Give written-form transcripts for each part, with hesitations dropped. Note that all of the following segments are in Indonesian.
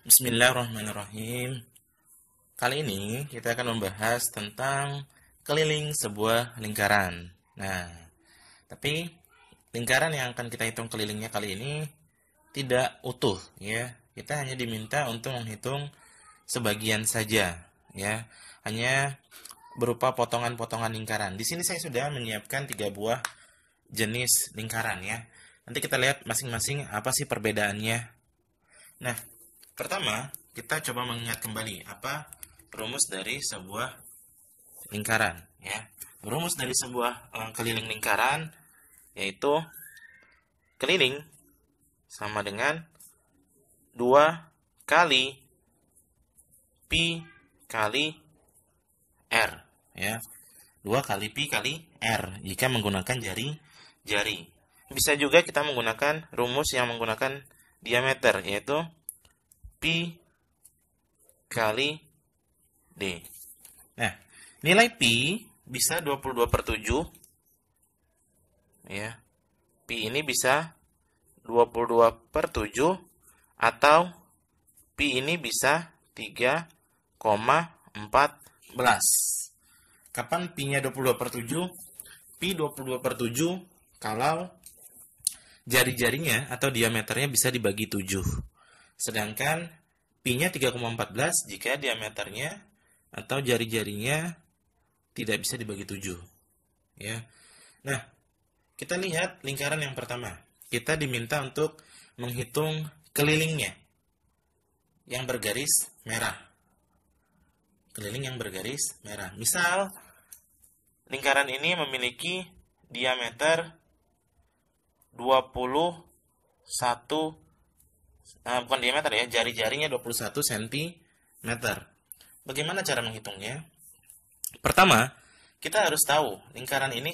Bismillahirrahmanirrahim. Kali ini kita akan membahas tentang keliling sebuah lingkaran. Nah, tapi lingkaran yang akan kita hitung kelilingnya kali ini tidak utuh, ya. Kita hanya diminta untuk menghitung sebagian saja, ya. Hanya berupa potongan-potongan lingkaran. Di sini saya sudah menyiapkan 3 buah jenis lingkaran, ya. Nanti kita lihat masing-masing apa sih perbedaannya. Nah, pertama, kita coba mengingat kembali apa rumus dari sebuah lingkaran, ya. Rumus dari sebuah keliling lingkaran yaitu keliling sama dengan 2 kali pi kali r, ya. 2 kali pi kali r jika menggunakan jari. Bisa juga kita menggunakan rumus yang menggunakan diameter, yaitu pi kali D. Nah, nilai pi bisa 22/7. Ya. Pi ini bisa 22/7 atau pi ini bisa 3,14. Kapan pi-nya 22/7? Pi 22/7 kalau jari-jarinya atau diameternya bisa dibagi 7. Sedangkan pi-nya 3,14 jika diameternya atau jari-jarinya tidak bisa dibagi 7. Ya. Nah, kita lihat lingkaran yang pertama. Kita diminta untuk menghitung kelilingnya yang bergaris merah. Keliling yang bergaris merah. Misal, lingkaran ini memiliki diameter 21, bukan diameter ya, jari-jarinya 21 cm. Bagaimana cara menghitungnya? Pertama, kita harus tahu lingkaran ini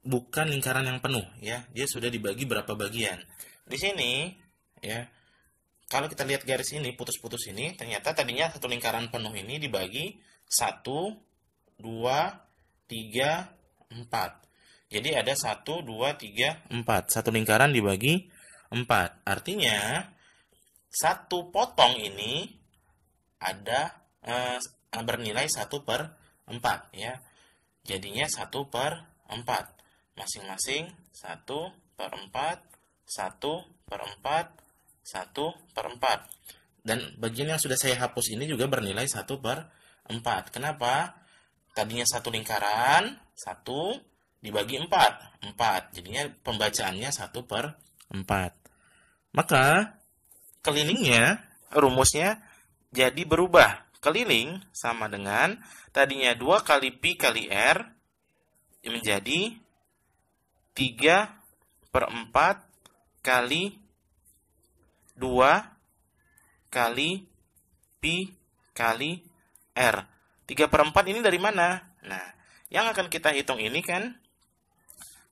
bukan lingkaran yang penuh, ya. Dia sudah dibagi berapa bagian. Di sini, ya, kalau kita lihat garis ini, putus-putus ini, ternyata tadinya satu lingkaran penuh ini dibagi 1, 2, 3, 4. Jadi ada 1, 2, 3, 4. Satu lingkaran dibagi 4. Artinya, satu potong ini ada bernilai 1/4, ya. Jadinya 1/4. Masing-masing 1/4, 1/4, 1/4. Dan bagian yang sudah saya hapus ini juga bernilai 1/4. Kenapa? Tadinya satu lingkaran, 1 dibagi 4. 4. Jadinya pembacaannya 1/4. Maka kelilingnya, rumusnya jadi berubah. Keliling sama dengan tadinya 2 kali pi kali r menjadi 3/4 kali 2 kali pi kali r. 3/4 ini dari mana? Nah, yang akan kita hitung ini kan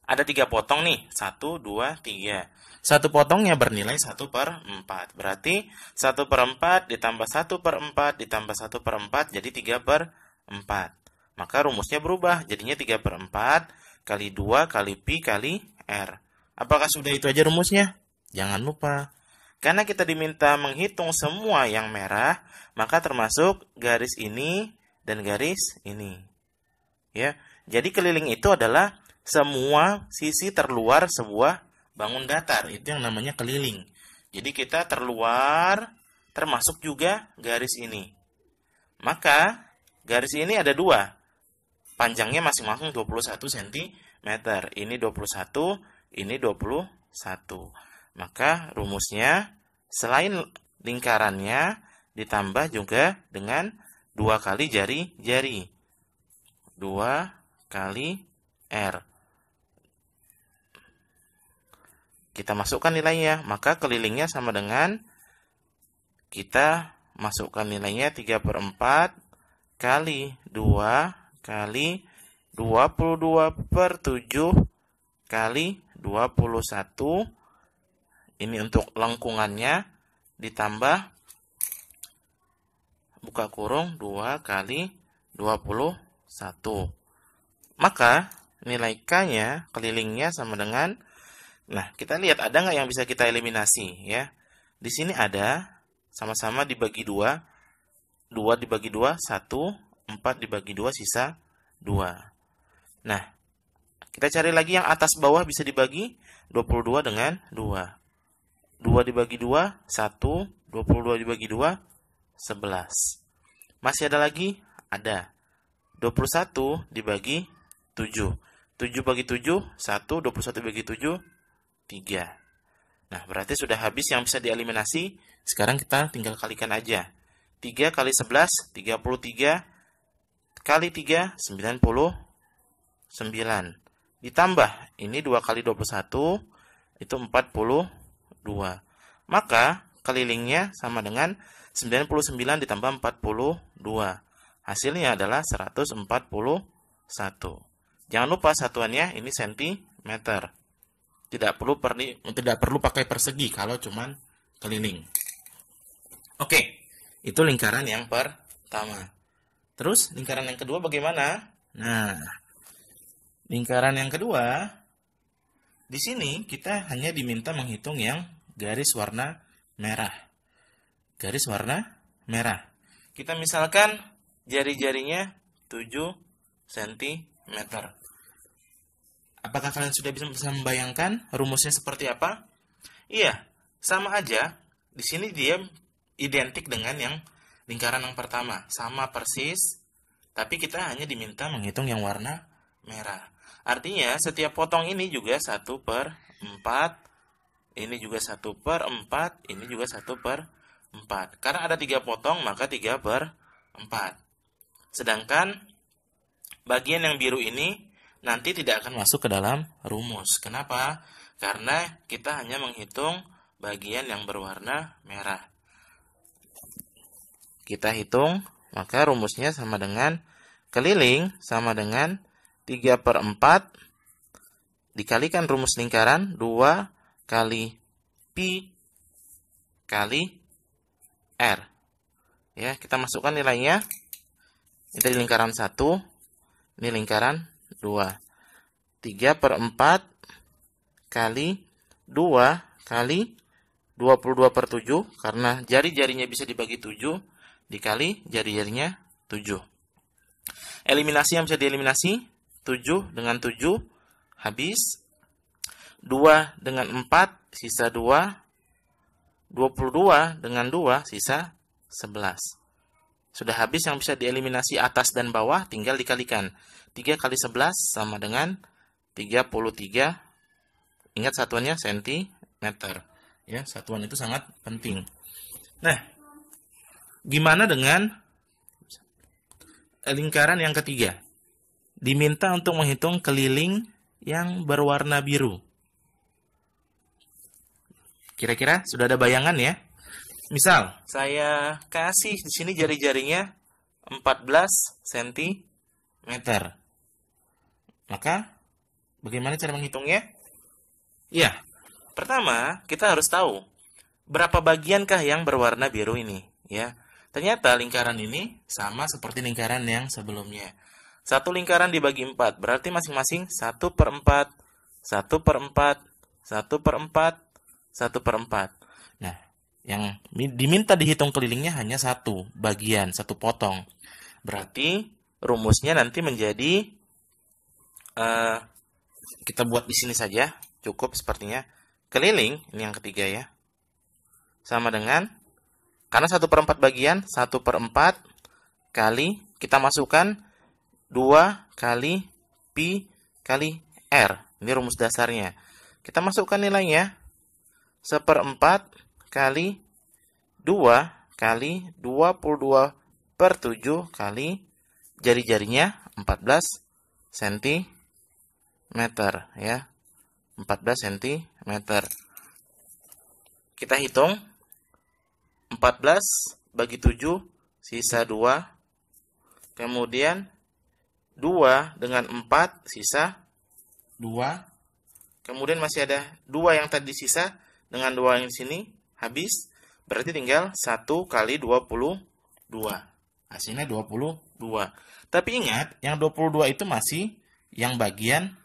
ada 3 potong nih. 1, 2, 3. Satu potongnya bernilai 1/4. Berarti 1/4 ditambah 1/4 ditambah 1/4 jadi 3/4. Maka rumusnya berubah. Jadinya 3/4 kali 2 kali pi kali r. Apakah sudah itu aja rumusnya? Jangan lupa. Karena kita diminta menghitung semua yang merah, maka termasuk garis ini dan garis ini. Ya. Jadi keliling itu adalah semua sisi terluar sebuah bangun datar. Itu yang namanya keliling. Jadi kita terluar termasuk juga garis ini. Maka garis ini ada 2. Panjangnya masing-masing 21 cm. Ini 21, ini 21. Maka rumusnya selain lingkarannya ditambah juga dengan 2 kali jari-jari. 2 kali R. Kita masukkan nilainya, maka kelilingnya sama dengan kita masukkan nilainya 3/4 kali 2 kali 22/7 kali 21. Ini untuk lengkungannya ditambah buka kurung 2 kali 21. Maka nilai K-nya, kelilingnya sama dengan, nah kita lihat ada nggak yang bisa kita eliminasi, ya. Di sini ada, sama-sama dibagi 2. 2 dibagi 2, 1. 4 dibagi 2, sisa 2. Nah, kita cari lagi yang atas bawah bisa dibagi. 22 dengan 2. 2 dibagi 2, 1. 22 dibagi 2, 11. Masih ada lagi? Ada. 21 dibagi 7. 7 bagi 7, 1. 21 bagi 7, 3. Nah, berarti sudah habis yang bisa dieliminasi. Sekarang kita tinggal kalikan aja. 3 kali 11, 33. Kali 3, 99. Ditambah, ini 2 kali 21, itu 42. Maka, kelilingnya sama dengan 99 ditambah 42. Hasilnya adalah 141. Jangan lupa satuannya ini sentimeter. Tidak perlu pakai persegi kalau cuman keliling. Oke, itu lingkaran yang pertama. Terus lingkaran yang kedua bagaimana? Nah, lingkaran yang kedua, di sini kita hanya diminta menghitung yang garis warna merah. Garis warna merah. Kita misalkan jari-jarinya 7 cm. Apakah kalian sudah bisa membayangkan rumusnya seperti apa? Iya, sama aja. Di sini dia identik dengan yang lingkaran yang pertama. Sama persis, tapi kita hanya diminta menghitung yang warna merah. Artinya, setiap potong ini juga 1/4. Ini juga 1/4. Ini juga 1/4. Karena ada 3 potong, maka 3/4. Sedangkan bagian yang biru ini nanti tidak akan masuk ke dalam rumus. Kenapa? Karena kita hanya menghitung bagian yang berwarna merah. Kita hitung, maka rumusnya sama dengan keliling sama dengan 3/4 dikalikan rumus lingkaran 2 kali pi kali r. Ya, kita masukkan nilainya. Ini tadi lingkaran 1, ini lingkaran 2. 3/4 kali 2 kali 22/7, karena jari-jarinya bisa dibagi 7, dikali jari-jarinya 7. Eliminasi yang bisa dieliminasi, 7 dengan 7, habis. 2 dengan 4, sisa 2. 22 dengan 2, sisa 11. Sudah habis yang bisa dieliminasi atas dan bawah, tinggal dikalikan. 3 kali 11 sama dengan 33. Ingat satuannya sentimeter. Ya, satuan itu sangat penting. Nah, gimana dengan lingkaran yang ketiga? Diminta untuk menghitung keliling yang berwarna biru. Kira-kira sudah ada bayangan ya? Misal, saya kasih di sini jari-jarinya 14 cm. Maka, bagaimana cara menghitungnya? Ya, pertama kita harus tahu berapa bagiankah yang berwarna biru ini. Ya, ternyata lingkaran ini sama seperti lingkaran yang sebelumnya. Satu lingkaran dibagi 4, berarti masing-masing 1/4, 1/4, 1/4, 1/4. Nah, yang diminta dihitung kelilingnya hanya satu bagian, satu potong. Berarti rumusnya nanti menjadi, kita buat di sini saja, cukup sepertinya. Keliling, ini yang ketiga ya, sama dengan, karena 1/4 bagian, 1/4 kali, kita masukkan 2 kali pi kali r. Ini rumus dasarnya. Kita masukkan nilainya, 1/4 kali 2 kali 22/7 kali jari-jarinya 14 cm ya. 14 cm. Kita hitung 14 bagi 7 sisa 2. Kemudian 2 dengan 4 sisa 2. Kemudian masih ada 2 yang tadi sisa dengan 2 yang di sini habis. Berarti tinggal 1 kali 22. Hasilnya 22. Tapi ingat, yang 22 itu masih yang bagian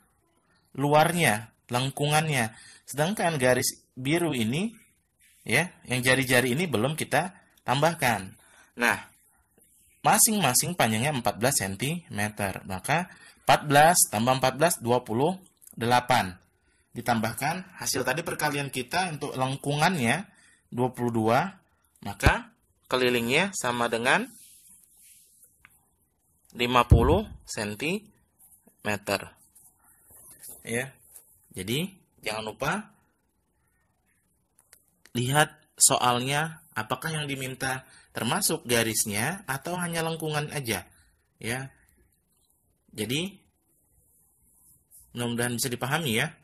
luarnya, lengkungannya. Sedangkan garis biru ini Ya, yang jari-jari ini belum kita tambahkan. Nah, masing-masing panjangnya 14 cm. Maka 14 tambah 14, 28. Ditambahkan hasil tadi perkalian kita untuk lengkungannya 22, maka kelilingnya sama dengan 50 cm. Ya. Jadi, jangan lupa lihat soalnya apakah yang diminta termasuk garisnya atau hanya lengkungan aja. Ya. Jadi, mudah-mudahan bisa dipahami ya.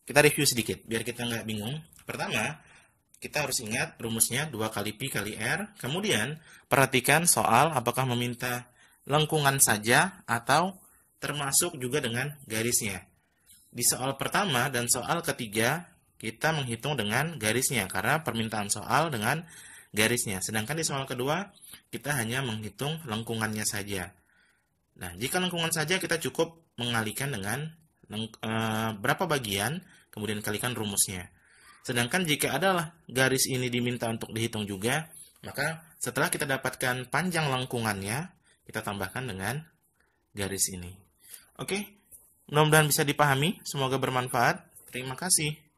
Kita review sedikit biar kita nggak bingung. Pertama, kita harus ingat rumusnya 2 kali pi kali r. Kemudian, perhatikan soal apakah meminta lengkungan saja atau termasuk juga dengan garisnya. Di soal pertama dan soal ketiga, kita menghitung dengan garisnya karena permintaan soal dengan garisnya. Sedangkan di soal kedua, kita hanya menghitung lengkungannya saja. Nah, jika lengkungan saja, kita cukup mengalikan dengan berapa bagian, kemudian kalikan rumusnya. Sedangkan jika adalah garis ini diminta untuk dihitung juga, maka setelah kita dapatkan panjang lengkungannya, kita tambahkan dengan garis ini. Oke, mudah-mudahan bisa dipahami. Semoga bermanfaat. Terima kasih.